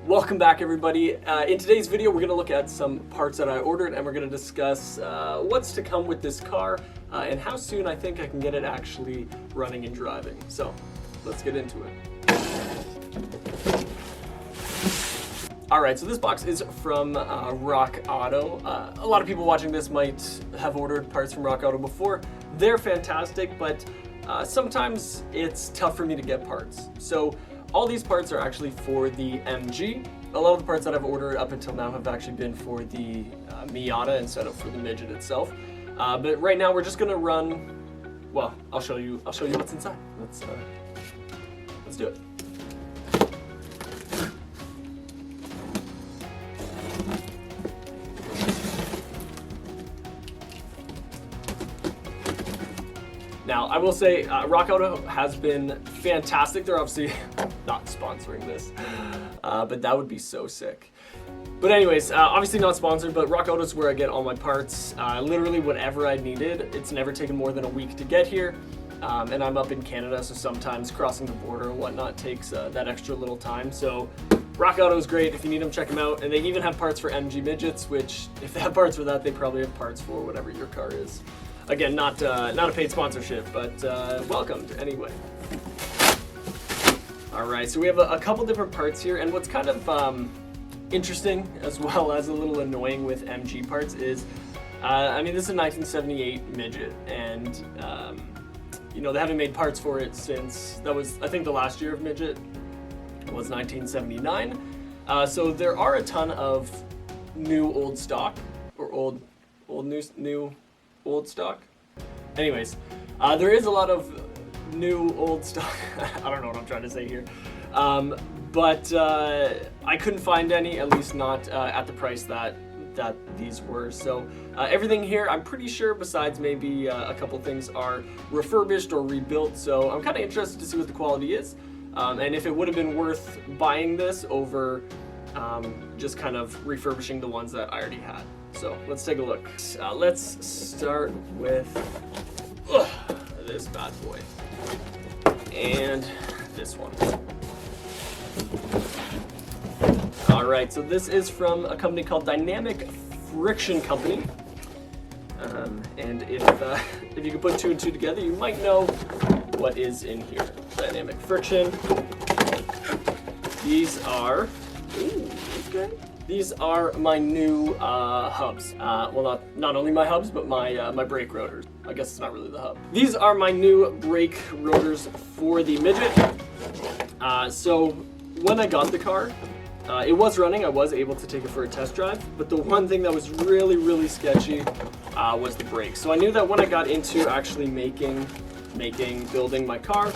Welcome back, everybody. In today's video, we're going to look at some parts that I ordered, and we're going to discuss what's to come with this car and how soon I think I can get it actually running and driving. So let's get into it. Alright, so this box is from Rock Auto. A lot of people watching this might have ordered parts from Rock Auto before. They're fantastic, but sometimes it's tough for me to get parts. So all these parts are actually for the MG. A lot of the parts that I've ordered up until now have actually been for the Miata instead of for the Midget itself. But right now we're just gonna run. Well, I'll show you what's inside. Let's do it. Now, I will say, Rock Auto has been fantastic. They're obviously not sponsoring this, but that would be so sick. But anyways, obviously not sponsored, but Rock Auto is where I get all my parts. Literally whatever I needed. It's never taken more than a week to get here. And I'm up in Canada, so sometimes crossing the border and whatnot takes that extra little time. So Rock Auto is great. If you need them, check them out. And they even have parts for MG Midgets, which if they have parts for that, they probably have parts for whatever your car is. Again, not a paid sponsorship, but welcomed anyway. All right, so we have a couple different parts here, and what's kind of interesting as well as a little annoying with MG parts is, I mean, this is a 1978 Midget, and you know, they haven't made parts for it since, that was, I think the last year of Midget was 1979. So there are a ton of new old stock, or old stock. Anyways, there is a lot of new old stock. I don't know what I'm trying to say here. But I couldn't find any, at least not at the price that these were. So everything here, I'm pretty sure, besides maybe a couple things, are refurbished or rebuilt. So I'm kind of interested to see what the quality is. And if it would have been worth buying this over just kind of refurbishing the ones that I already had. So let's take a look. Let's start with this bad boy and this one. All right, so this is from a company called Dynamic Friction Company. And if you can put two and two together, you might know what is in here. Dynamic Friction. These are, ooh, okay. These are my new hubs. Well, not only my hubs, but my brake rotors. I guess it's not really the hub. These are my new brake rotors for the Midget. So when I got the car, it was running. I was able to take it for a test drive, but the one thing that was really, really sketchy was the brakes. So I knew that when I got into actually building my car,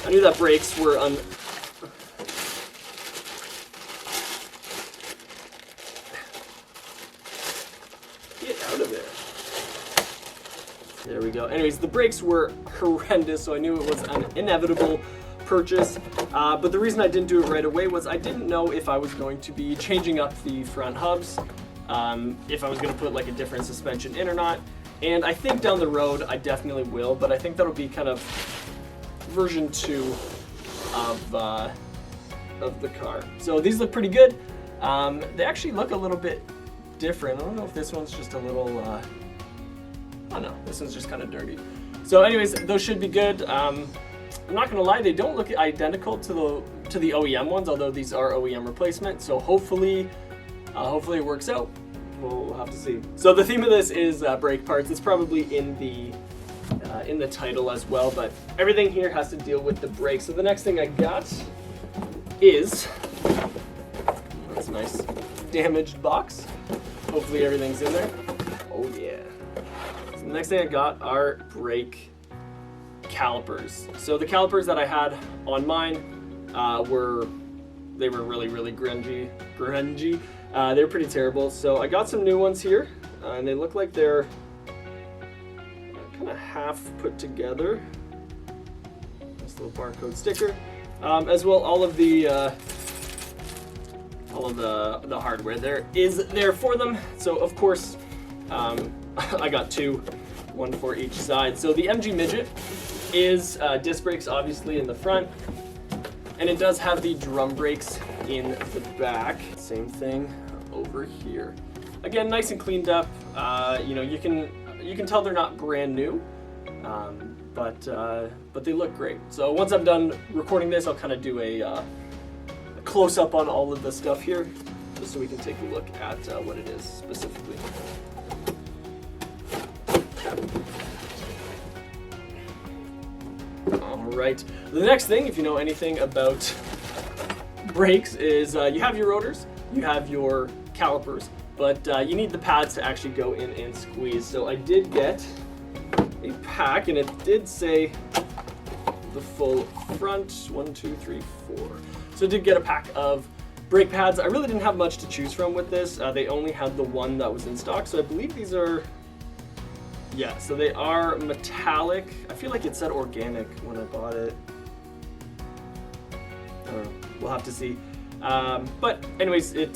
I knew that brakes were Get out of there. There we go. Anyways, the brakes were horrendous, so I knew it was an inevitable purchase. But the reason I didn't do it right away was I didn't know if I was going to be changing up the front hubs, if I was going to put like a different suspension in or not. And I think down the road I definitely will, but I think that'll be kind of version 2 of the car. So these look pretty good. They actually look a little bit different. I don't know if this one's just a little, I don't know, this one's just kind of dirty. So anyways, those should be good. I'm not gonna lie, they don't look identical to the OEM ones, although these are OEM replacement. So hopefully it works out. We'll have to see. So the theme of this is brake parts. It's probably in the title as well, but everything here has to deal with the brakes. So the next thing I got is, that's a nice damaged box. Hopefully everything's in there. Oh yeah. So the next thing I got are brake calipers. So the calipers that I had on mine were really, really grungy. They were pretty terrible. So I got some new ones here, and they look like they're kind of half put together. Nice little barcode sticker. As well, all of the hardware there for them. So of course, I got two, one for each side. So the MG Midget is disc brakes obviously in the front, And it does have the drum brakes in the back. Same thing over here. Again, nice and cleaned up. You know, you can tell they're not brand new, but they look great. So once I'm done recording this, I'll kind of do a close up on all of the stuff here, just so we can take a look at what it is specifically. Alright, the next thing, if you know anything about brakes, is you have your rotors, you have your calipers, but you need the pads to actually go in and squeeze. So I did get a pack, and it did say the full front, 1, 2, 3, 4. So I did get a pack of brake pads. I really didn't have much to choose from with this. They only had the one that was in stock, so I believe these are, yeah, so they are metallic. I feel like it said organic when I bought it. I don't know, we'll have to see. But anyways, it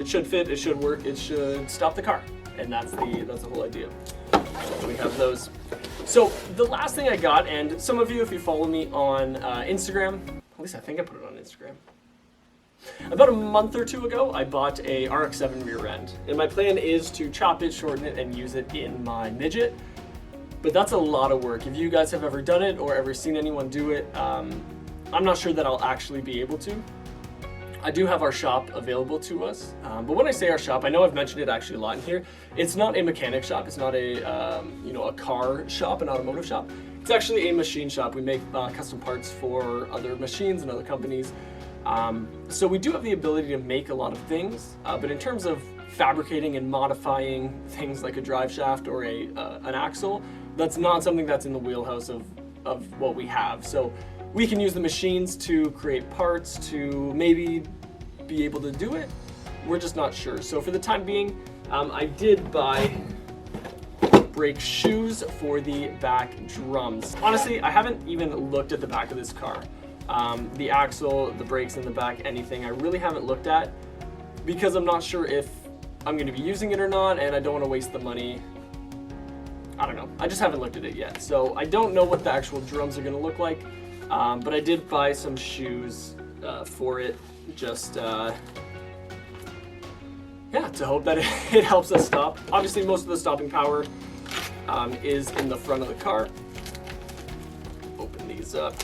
should fit, it should work, it should stop the car, and that's the whole idea. So we have those. So the last thing I got, and some of you, if you follow me on Instagram, at least I think I put it on Instagram. About a month or two ago, I bought a RX-7 rear end, and my plan is to chop it, shorten it, and use it in my midget. But that's a lot of work. If you guys have ever done it or ever seen anyone do it, I'm not sure that I'll actually be able to. I do have our shop available to us, but when I say our shop, I know I've mentioned it actually a lot in here. It's not a mechanic shop. It's not a a car shop, an automotive shop. It's actually a machine shop. We make custom parts for other machines and other companies. So we do have the ability to make a lot of things, but in terms of fabricating and modifying things like a drive shaft or an axle, that's not something that's in the wheelhouse of what we have. So we can use the machines to create parts, to maybe be able to do it. We're just not sure. So for the time being, I did buy brake shoes for the back drums. Honestly, I haven't even looked at the back of this car. The axle, the brakes in the back, anything, I really haven't looked at, because I'm not sure if I'm going to be using it or not, and I don't want to waste the money. I don't know. I just haven't looked at it yet. So I don't know what the actual drums are going to look like. But I did buy some shoes for it, just yeah, to hope that it helps us stop. Obviously, most of the stopping power is in the front of the car. Open these up.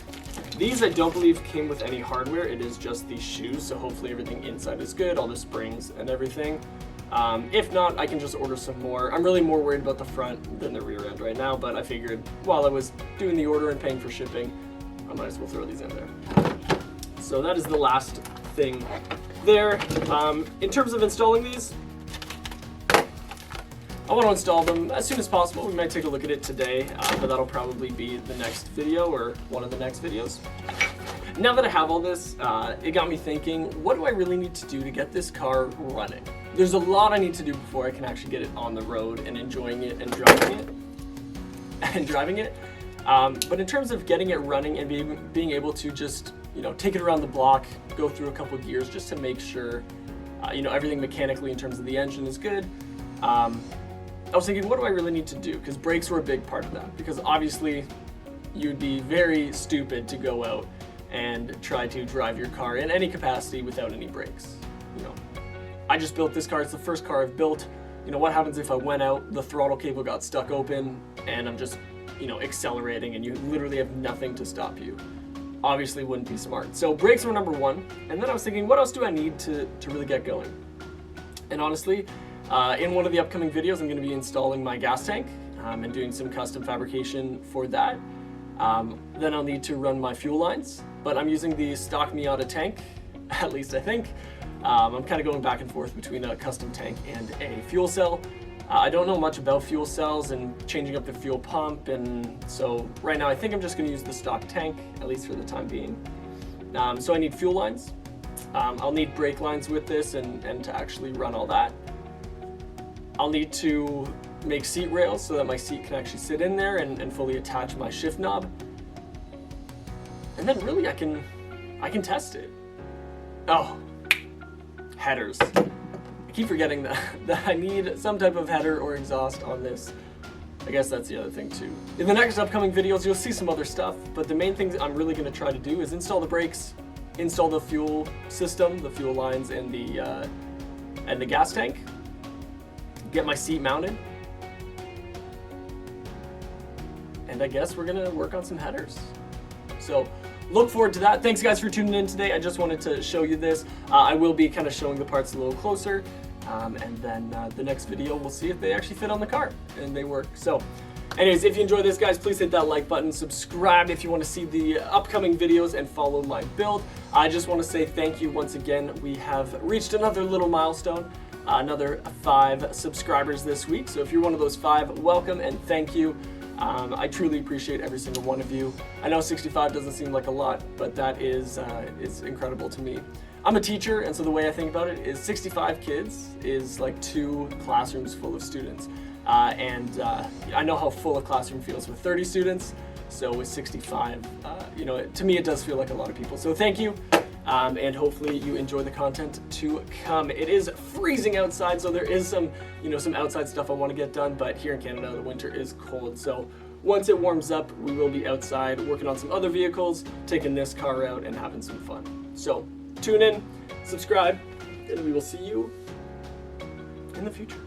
These I don't believe came with any hardware. It is just these shoes, so hopefully everything inside is good, all the springs and everything. If not, I can just order some more. I'm really more worried about the front than the rear end right now, but I figured while I was doing the order and paying for shipping, I might as well throw these in there. So that is the last thing there. In terms of installing these, I want to install them as soon as possible. We might take a look at it today, but that'll probably be the next video or one of the next videos. Now that I have all this, it got me thinking, what do I really need to do to get this car running? There's a lot I need to do before I can actually get it on the road and enjoying it and driving it. But in terms of getting it running and being able to just, take it around the block, go through a couple of gears just to make sure, everything mechanically in terms of the engine is good. I was thinking, what do I really need to do? Because brakes were a big part of that. Because obviously, you'd be very stupid to go out and try to drive your car in any capacity without any brakes. I just built this car. It's the first car I've built. What happens if I went out, the throttle cable got stuck open, and I'm just accelerating, and you literally have nothing to stop you? Obviously wouldn't be smart. So brakes were number one, and then I was thinking, what else do I need to really get going? And honestly, in one of the upcoming videos, I'm going to be installing my gas tank and doing some custom fabrication for that. Then I'll need to run my fuel lines, but I'm using the stock Miata tank, at least I think. I'm kind of going back and forth between a custom tank and a fuel cell. I don't know much about fuel cells and changing up the fuel pump, and so right now I think I'm just going to use the stock tank, at least for the time being. So I need fuel lines. I'll need brake lines with this and to actually run all that. I'll need to make seat rails so that my seat can actually sit in there and fully attach my shift knob. And then really I can test it. Oh, headers. I keep forgetting that I need some type of header or exhaust on this. I guess that's the other thing too. In the next upcoming videos, you'll see some other stuff, but the main thing I'm really going to try to do is install the brakes, install the fuel system, the fuel lines, and the gas tank. Get my seat mounted. And I guess we're gonna work on some headers. So look forward to that. Thanks guys for tuning in today. I just wanted to show you this. I will be kind of showing the parts a little closer. And then the next video, we'll see if they actually fit on the car and they work. So anyways, if you enjoyed this, guys, please hit that like button, subscribe if you want to see the upcoming videos, and follow my build. I just want to say thank you once again. We have reached another little milestone, another 5 subscribers this week. So if you're one of those 5, welcome and thank you. I truly appreciate every single one of you. I know 65 doesn't seem like a lot, but that is incredible to me. I'm a teacher, and so the way I think about it is 65 kids is like 2 classrooms full of students. I know how full a classroom feels with 30 students, so with 65, to me it does feel like a lot of people. So thank you, and hopefully you enjoy the content to come. It is freezing outside, so there is some outside stuff I want to get done, but here in Canada, the winter is cold. So once it warms up, we will be outside working on some other vehicles, taking this car out and having some fun. So tune in, subscribe, and we will see you in the future.